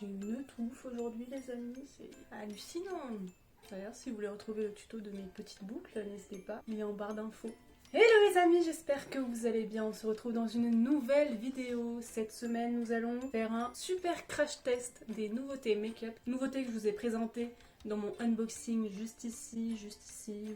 J'ai une touffe aujourd'hui les amis, c'est hallucinant. D'ailleurs si vous voulez retrouver le tuto de mes petites boucles, n'hésitez pas, il est en barre d'infos. Hello les amis, j'espère que vous allez bien, on se retrouve dans une nouvelle vidéo. Cette semaine nous allons faire un super crash test des nouveautés make-up. Nouveautés que je vous ai présentées dans mon unboxing juste ici,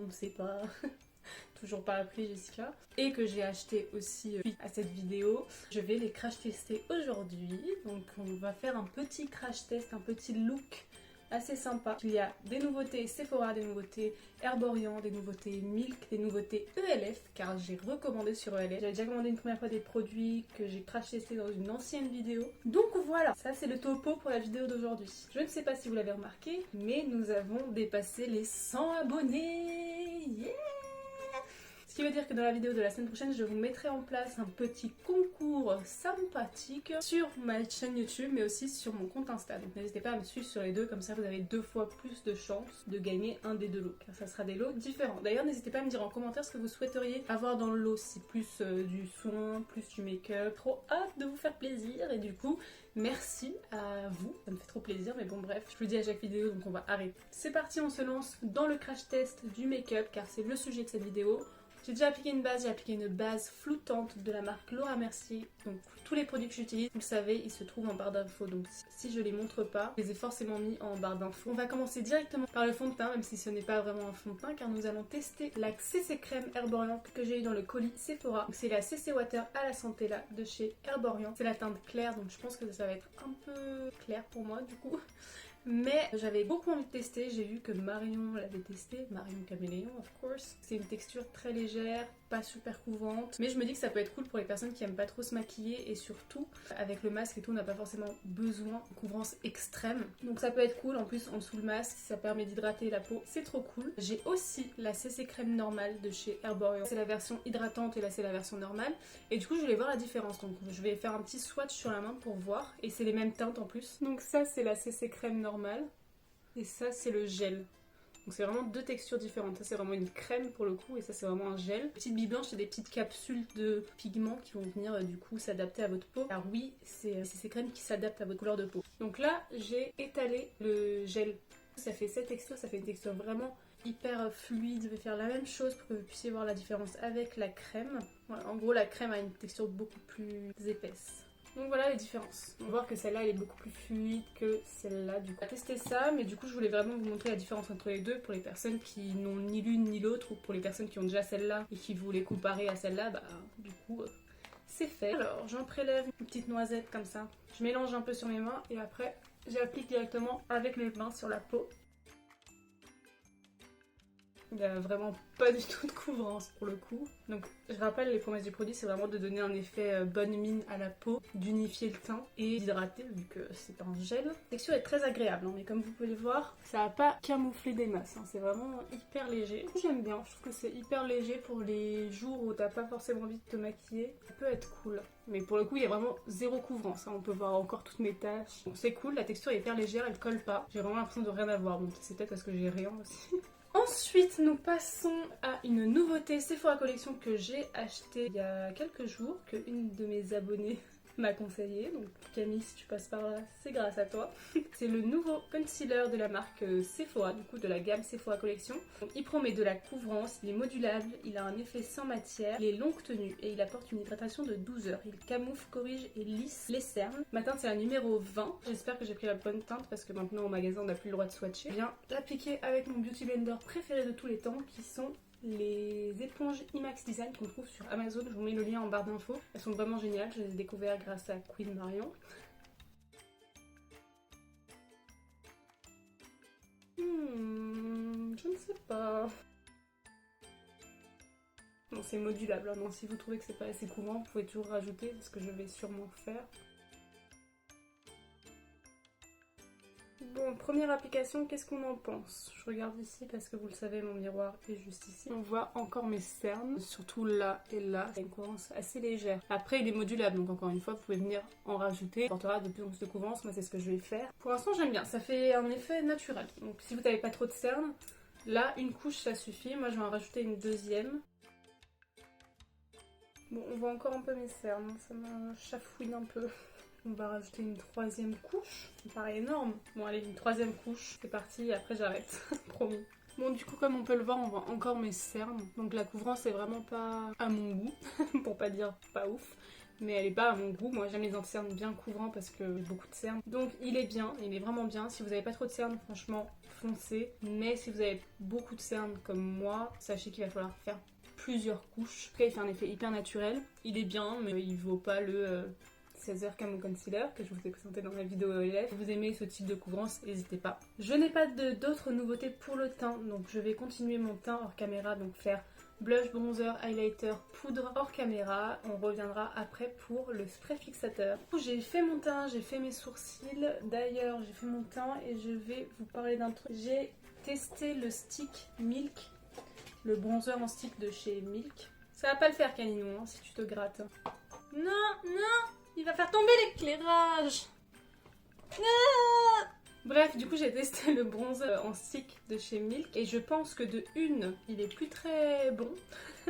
on ne sait pas... toujours pas appris Jessica, et que j'ai acheté aussi suite à cette vidéo. Je vais les crash tester aujourd'hui, donc on va faire un petit crash test, un petit look assez sympa. Il y a des nouveautés Sephora, des nouveautés Herborian, des nouveautés Milk, des nouveautés ELF, car j'ai recommandé sur ELF. J'avais déjà commandé une première fois des produits que j'ai crash testé dans une ancienne vidéo. Donc voilà, ça c'est le topo pour la vidéo d'aujourd'hui. Je ne sais pas si vous l'avez remarqué, mais nous avons dépassé les 100 abonnés. Yeah! Ce qui veut dire que dans la vidéo de la semaine prochaine, je vous mettrai en place un petit concours sympathique sur ma chaîne YouTube, mais aussi sur mon compte Insta. Donc n'hésitez pas à me suivre sur les deux, comme ça vous avez 2 fois plus de chances de gagner un des 2 lots, car ça sera des lots différents. D'ailleurs, n'hésitez pas à me dire en commentaire ce que vous souhaiteriez avoir dans le lot, si plus du soin, plus du make-up. Trop hâte de vous faire plaisir, et du coup, merci à vous, ça me fait trop plaisir, mais bon bref, je vous le dis à chaque vidéo, donc on va arrêter. C'est parti, on se lance dans le crash test du make-up, car c'est le sujet de cette vidéo. J'ai déjà appliqué une base, j'ai appliqué une base floutante de la marque Laura Mercier. Donc tous les produits que j'utilise, vous le savez, ils se trouvent en barre d'infos. Donc si je les montre pas, je les ai forcément mis en barre d'infos. On va commencer directement par le fond de teint, même si ce n'est pas vraiment un fond de teint, car nous allons tester la CC Crème Herborian que j'ai eu dans le colis Sephora. C'est la CC Water à la santé là de chez Herborian. C'est la teinte claire, donc je pense que ça va être un peu clair pour moi du coup. Mais j'avais beaucoup envie de tester, j'ai vu que Marion l'avait testé, Marion Caméléon of course. C'est une texture très légère, pas super couvrante, mais je me dis que ça peut être cool pour les personnes qui aiment pas trop se maquiller, et surtout avec le masque et tout on n'a pas forcément besoin de couvrance extrême. Donc ça peut être cool, en plus en dessous le masque ça permet d'hydrater la peau, c'est trop cool. J'ai aussi la CC Crème normale de chez Herborian, c'est la version hydratante et là c'est la version normale, et du coup je voulais voir la différence, donc je vais faire un petit swatch sur la main pour voir, et c'est les mêmes teintes en plus. Donc ça c'est la CC Crème normale et ça c'est le gel. Donc c'est vraiment 2 textures différentes. Ça c'est vraiment une crème pour le coup et ça c'est vraiment un gel. Petite bille blanche, c'est des petites capsules de pigments qui vont venir du coup s'adapter à votre peau. Alors oui, c'est ces crèmes qui s'adaptent à votre couleur de peau. Donc là j'ai étalé le gel. Ça fait cette texture, ça fait une texture vraiment hyper fluide. Je vais faire la même chose pour que vous puissiez voir la différence avec la crème. Voilà, en gros la crème a une texture beaucoup plus épaisse. Donc voilà les différences. On va voir que celle-là elle est beaucoup plus fluide que celle-là du coup. On va tester ça, mais du coup je voulais vraiment vous montrer la différence entre les deux pour les personnes qui n'ont ni l'une ni l'autre, ou pour les personnes qui ont déjà celle-là et qui voulaient comparer à celle-là, bah du coup c'est fait. Alors j'en prélève une petite noisette comme ça. Je mélange un peu sur mes mains et après j'applique directement avec mes mains sur la peau. Il n'y a vraiment pas du tout de couvrance pour le coup. Donc je rappelle, les promesses du produit c'est vraiment de donner un effet bonne mine à la peau, d'unifier le teint et d'hydrater vu que c'est un gel. La texture est très agréable hein, mais comme vous pouvez le voir, ça va pas camoufler des masses, hein. C'est vraiment hyper léger. J'aime bien, je trouve que c'est hyper léger pour les jours où t'as pas forcément envie de te maquiller. Ça peut être cool. Mais pour le coup il y a vraiment zéro couvrance, hein. On peut voir encore toutes mes taches. Bon, c'est cool, la texture est hyper légère, elle colle pas. J'ai vraiment l'impression de rien avoir, bon c'est peut-être parce que j'ai rien aussi. Ensuite, nous passons à une nouveauté Sephora Collection que j'ai achetée il y a quelques jours, que une de mes abonnées m'a conseillé. Donc Camille, si tu passes par là, c'est grâce à toi. C'est le nouveau concealer de la marque Sephora, du coup de la gamme Sephora Collection. Donc, il promet de la couvrance, il est modulable, il a un effet sans matière, il est longue tenue et il apporte une hydratation de 12 heures. Il camoufle, corrige et lisse les cernes. Ma teinte c'est la numéro 20. J'espère que j'ai pris la bonne teinte parce que maintenant au magasin on n'a plus le droit de swatcher. Je viens l'appliquer avec mon beauty blender préféré de tous les temps qui sont les éponges IMAX Design qu'on trouve sur Amazon. Je vous mets le lien en barre d'infos. Elles sont vraiment géniales, je les ai découvertes grâce à Queen Marion. Je ne sais pas. Bon, c'est modulable, hein. Donc si vous trouvez que c'est pas assez couvrant, vous pouvez toujours rajouter, c'est ce que je vais sûrement faire. Bon, première application, qu'est-ce qu'on en pense? Je regarde ici parce que vous le savez, mon miroir est juste ici. On voit encore mes cernes, surtout là et là. C'est une couvrance assez légère. Après, il est modulable, donc encore une fois, vous pouvez venir en rajouter. Il portera de plus en plus de couvrance, moi c'est ce que je vais faire. Pour l'instant, j'aime bien, ça fait un effet naturel. Donc si vous n'avez pas trop de cernes, là, une couche ça suffit. Moi, je vais en rajouter une deuxième. Bon, on voit encore un peu mes cernes, ça me chafouine un peu. On va rajouter une troisième couche. Ça me paraît énorme. Bon allez, une troisième couche. C'est parti, après j'arrête. Promis. Bon du coup comme on peut le voir, on voit encore mes cernes. Donc la couvrance est vraiment pas à mon goût. Pour pas dire pas ouf. Mais elle est pas à mon goût. Moi j'aime les anti-cernes bien couvrants parce que j'ai beaucoup de cernes. Donc il est bien, il est vraiment bien. Si vous avez pas trop de cernes, franchement, foncez. Mais si vous avez beaucoup de cernes comme moi, sachez qu'il va falloir faire plusieurs couches. En tout cas, il fait un effet hyper naturel. Il est bien, mais il vaut pas le 16h Camo Concealer que je vous ai présenté dans ma vidéo ELF. Si vous aimez ce type de couvrance, n'hésitez pas. Je n'ai pas d'autres nouveautés pour le teint, donc je vais continuer mon teint hors caméra, donc faire blush, bronzer, highlighter, poudre hors caméra. On reviendra après pour le spray fixateur. J'ai fait mon teint, j'ai fait mes sourcils. D'ailleurs, j'ai fait mon teint et je vais vous parler d'un truc. J'ai testé le stick Milk, le bronzer en stick de chez Milk. Ça va pas le faire, Caninou, hein, si tu te grattes. Non, non, il va faire tomber l'éclairage. Ah. Bref, du coup j'ai testé le bronzer en stick de chez Milk et je pense que de une, il est plus très bon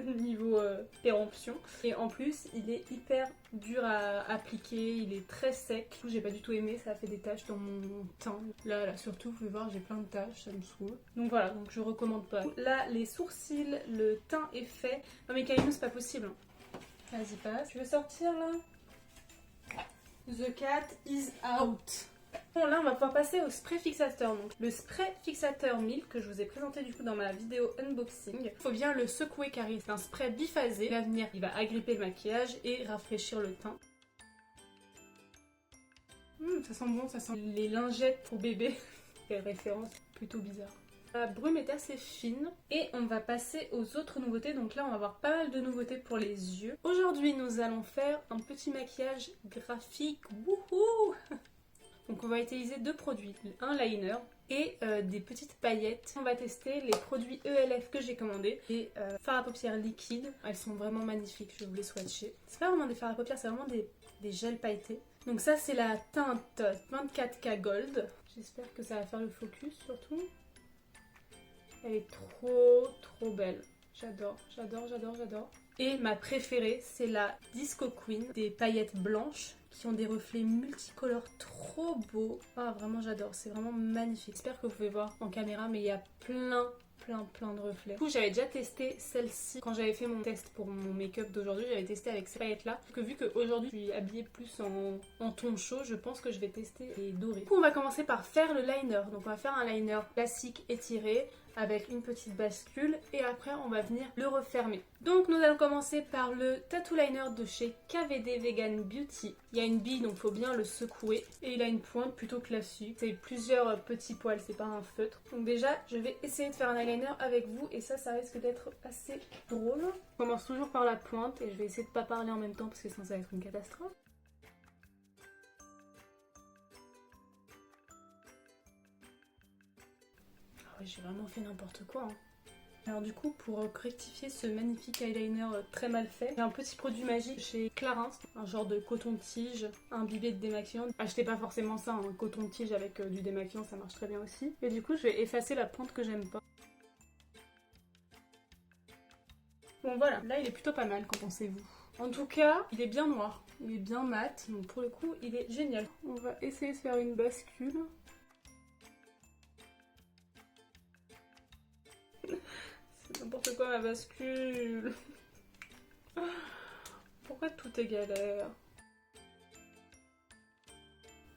niveau péremption et en plus il est hyper dur à appliquer, il est très sec. Du coup j'ai pas du tout aimé, ça a fait des taches dans mon teint. Là surtout vous pouvez voir j'ai plein de taches, ça me saoule. Donc voilà, donc je recommande pas. Là les sourcils, le teint est fait. Non mais Kaino c'est pas possible. Vas-y passe. Tu veux sortir là? The cat is out. Bon là on va pouvoir passer au spray fixateur. Donc le spray fixateur Milk que je vous ai présenté du coup dans ma vidéo unboxing. Il faut bien le secouer car c'est un spray biphasé. Il va venir, il va agripper le maquillage et rafraîchir le teint. Ça sent bon, ça sent les lingettes pour bébé. Quelle référence plutôt bizarre. La brume est assez fine et on va passer aux autres nouveautés. Donc là on va avoir pas mal de nouveautés pour les yeux. Aujourd'hui nous allons faire un petit maquillage graphique. Wouhou. Donc on va utiliser deux produits, un liner et des petites paillettes. On va tester les produits ELF que j'ai commandés. Des fards à paupières liquides, elles sont vraiment magnifiques, je vais vous les swatcher. C'est pas vraiment des fards à paupières, c'est vraiment des gels pailletés. Donc ça c'est la teinte 24K Gold. J'espère que ça va faire le focus surtout. Elle est trop belle. J'adore, j'adore, j'adore, j'adore. Et ma préférée, c'est la Disco Queen, des paillettes blanches qui ont des reflets multicolores trop beaux. Ah, vraiment j'adore, c'est vraiment magnifique. J'espère que vous pouvez voir en caméra, mais il y a plein de reflets. Du coup, j'avais déjà testé celle-ci quand j'avais fait mon test pour mon make-up d'aujourd'hui. J'avais testé avec ces paillettes-là. Vu qu'aujourd'hui, je suis habillée plus en ton chaud, je pense que je vais tester les dorés. Du coup, on va commencer par faire le liner. Donc, on va faire un liner classique étiré avec une petite bascule et après on va venir le refermer. Donc nous allons commencer par le tattoo liner de chez KVD Vegan Beauty. Il y a une bille donc il faut bien le secouer et il a une pointe plutôt classique. C'est plusieurs petits poils, c'est pas un feutre. Donc déjà je vais essayer de faire un eyeliner avec vous et ça risque d'être assez drôle. Je commence toujours par la pointe et je vais essayer de pas parler en même temps parce que sinon ça va être une catastrophe. Ouais, j'ai vraiment fait n'importe quoi. Alors du coup, pour rectifier ce magnifique eyeliner très mal fait, j'ai un petit produit magique chez Clarins, un genre de coton-tige imbibé de démaquillant. Achetez pas forcément ça, un coton-tige avec du démaquillant, ça marche très bien aussi. Et du coup, je vais effacer la pointe que j'aime pas. Bon voilà, là il est plutôt pas mal, qu'en pensez-vous? En tout cas, il est bien noir, il est bien mat, donc pour le coup, il est génial. On va essayer de faire une bascule. C'est n'importe quoi ma bascule. Pourquoi tout est galère?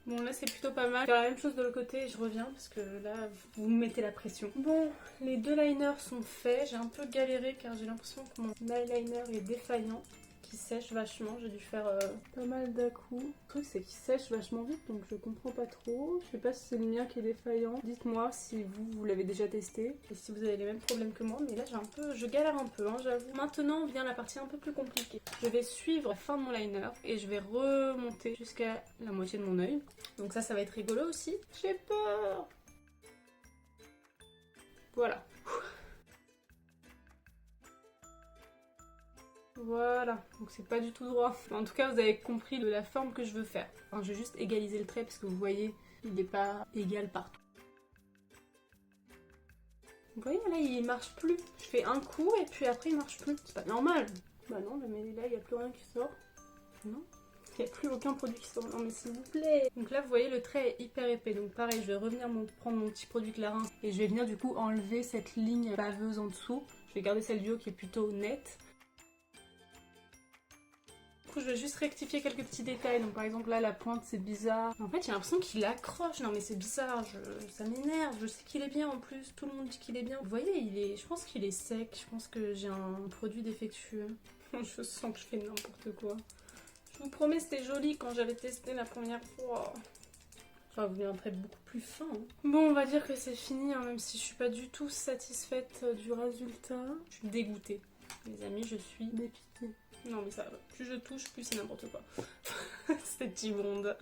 Bon là c'est plutôt pas mal. Je vais faire la même chose de l'autre côté et je reviens parce que là vous me mettez la pression. Bon, les deux liners sont faits. J'ai un peu galéré car j'ai l'impression que mon eyeliner est défaillant. Qui sèche vachement, j'ai dû faire pas mal d'à-coups. Le truc c'est qu'il sèche vachement vite donc je comprends pas trop. Je sais pas si c'est le mien qui est défaillant. Dites-moi si vous l'avez déjà testé et si vous avez les mêmes problèmes que moi. Mais là je galère un peu, hein, j'avoue. Maintenant vient la partie un peu plus compliquée. Je vais suivre la fin de mon liner et je vais remonter jusqu'à la moitié de mon œil. Donc ça va être rigolo aussi. J'ai peur. Voilà. Voilà, donc c'est pas du tout droit. En tout cas, vous avez compris de la forme que je veux faire. Enfin, je vais juste égaliser le trait parce que vous voyez, il n'est pas égal partout. Vous voyez, là, il marche plus. Je fais un coup et puis après, il marche plus. C'est pas normal. Bah non, mais là, il n'y a plus rien qui sort. Non. Il n'y a plus aucun produit qui sort. Non mais s'il vous plaît. Donc là vous voyez le trait est hyper épais. Donc pareil je vais revenir prendre mon petit produit Clarins. Et je vais venir du coup enlever cette ligne baveuse en dessous. Je vais garder celle du haut qui est plutôt nette. Du coup je vais juste rectifier quelques petits détails. Donc par exemple là la pointe c'est bizarre. En fait j'ai l'impression qu'il accroche. Non mais c'est bizarre. Ça m'énerve. Je sais qu'il est bien en plus. Tout le monde dit qu'il est bien. Vous voyez je pense qu'il est sec. Je pense que j'ai un produit défectueux. Je sens que je fais n'importe quoi. Je vous promets, c'était joli quand j'avais testé la première fois. Ça va venir un trait beaucoup plus fin. Hein. Bon, on va dire que c'est fini, hein, même si je suis pas du tout satisfaite du résultat. Je suis dégoûtée. Les amis, je suis dépitée. Non mais ça va. Plus je touche, plus c'est n'importe quoi. Cette immonde.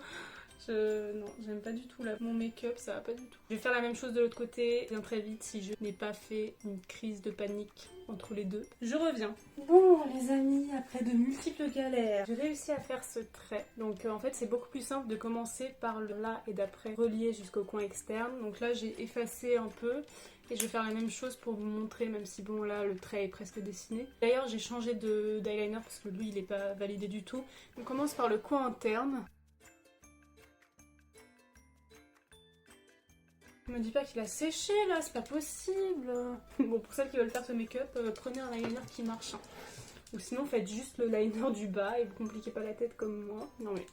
Non, j'aime pas du tout là. Mon make-up, ça va pas du tout. Je vais faire la même chose de l'autre côté, bien très vite si je n'ai pas fait une crise de panique entre les deux. Je reviens. Bon les amis, après de multiples galères, j'ai réussi à faire ce trait. Donc en fait c'est beaucoup plus simple de commencer par le là et d'après relier jusqu'au coin externe. Donc là j'ai effacé un peu. Et je vais faire la même chose pour vous montrer, même si bon là le trait est presque dessiné. D'ailleurs j'ai changé d'eyeliner parce que lui il est pas validé du tout. On commence par le coin interne. Je me dis pas qu'il a séché là, c'est pas possible. Bon, pour celles qui veulent faire ce make-up, prenez un liner qui marche. Hein. Ou sinon faites juste le liner du bas et vous compliquez pas la tête comme moi. Non mais,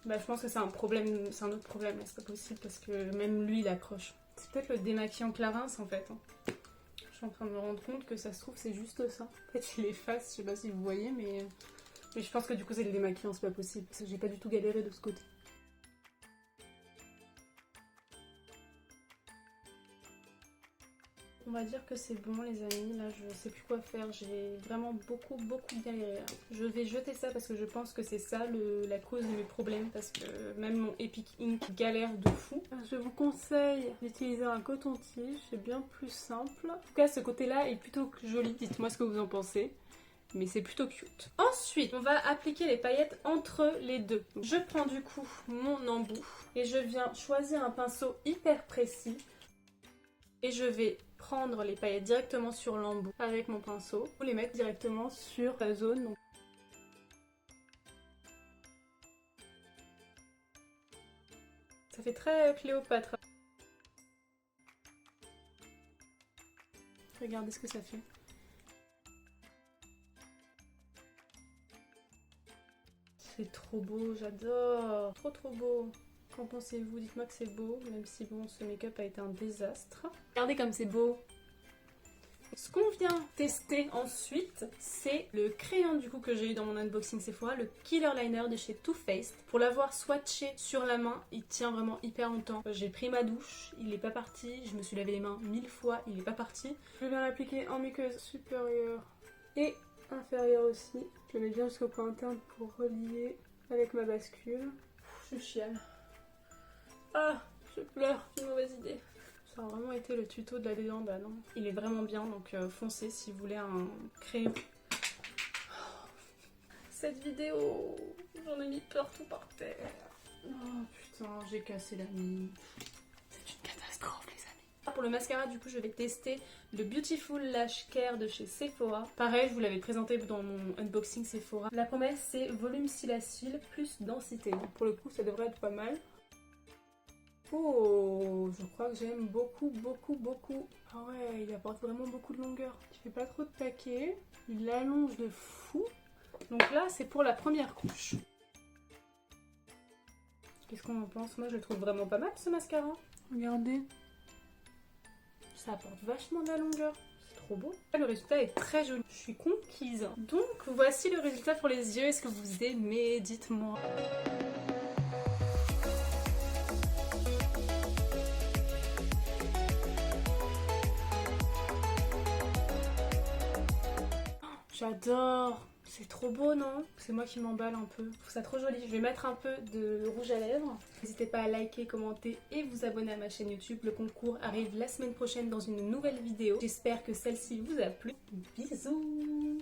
bah, je pense que c'est un problème, c'est un autre problème, c'est pas possible parce que même lui il accroche. C'est peut-être le démaquillant Clarins en fait. Hein. Je suis en train de me rendre compte que ça se trouve c'est juste ça. En fait il efface, je sais pas si vous voyez mais je pense que du coup c'est le démaquillant, c'est pas possible. Parce que j'ai pas du tout galéré de ce côté. On va dire que c'est bon les amis, là je sais plus quoi faire, j'ai vraiment beaucoup galéré. Là. Je vais jeter ça parce que je pense que c'est ça la cause de mes problèmes parce que même mon Epic Ink galère de fou. Je vous conseille d'utiliser un coton-tige, c'est bien plus simple. En tout cas ce côté là est plutôt joli, dites-moi ce que vous en pensez. Mais c'est plutôt cute. Ensuite, on va appliquer les paillettes entre les deux. Je prends du coup mon embout et je viens choisir un pinceau hyper précis. Et je vais prendre les paillettes directement sur l'embout avec mon pinceau ou les mettre directement sur la zone. Donc... Ça fait très Cléopâtre. Regardez ce que ça fait. C'est trop beau, j'adore. Trop beau. Qu'en pensez-vous? Dites-moi que c'est beau, même si bon, ce make-up a été un désastre. Regardez comme c'est beau. Ce qu'on vient tester ensuite, c'est le crayon du coup que j'ai eu dans mon unboxing Sephora, le Killer Liner de chez Too Faced. Pour l'avoir swatché sur la main, il tient vraiment hyper longtemps. J'ai pris ma douche, il n'est pas parti, je me suis lavé les mains 1000 fois, il n'est pas parti. Je vais l'appliquer en muqueuse supérieure et inférieure aussi. Je le mets bien jusqu'au point interne pour relier avec ma bascule. Je chiale. Ah, je pleure, c'est une mauvaise idée. Ça a vraiment été le tuto de la dédent, bah non. Il est vraiment bien, donc foncez si vous voulez un crayon. Cette vidéo, j'en ai mis partout par terre. Oh putain, j'ai cassé la mine. C'est une catastrophe les amis. Pour le mascara, du coup, je vais tester le Beautiful Lash Care de chez Sephora. Pareil, je vous l'avais présenté dans mon unboxing Sephora. La promesse, c'est volume cils à cils plus densité. Donc pour le coup, ça devrait être pas mal. Oh, je crois que j'aime beaucoup. Ah ouais, il apporte vraiment beaucoup de longueur. Il fait pas trop de taquet, il l'allonge de fou. Donc là, c'est pour la première couche. Qu'est-ce qu'on en pense? Moi, je le trouve vraiment pas mal ce mascara. Regardez. Ça apporte vachement de la longueur. C'est trop beau. Le résultat est très joli. Je suis conquise. Donc, voici le résultat pour les yeux. Est-ce que vous aimez? Dites-moi. J'adore! C'est trop beau, non? C'est moi qui m'emballe un peu. Je trouve ça trop joli. Je vais mettre un peu de rouge à lèvres. N'hésitez pas à liker, commenter et vous abonner à ma chaîne YouTube. Le concours arrive la semaine prochaine dans une nouvelle vidéo. J'espère que celle-ci vous a plu. Bisous!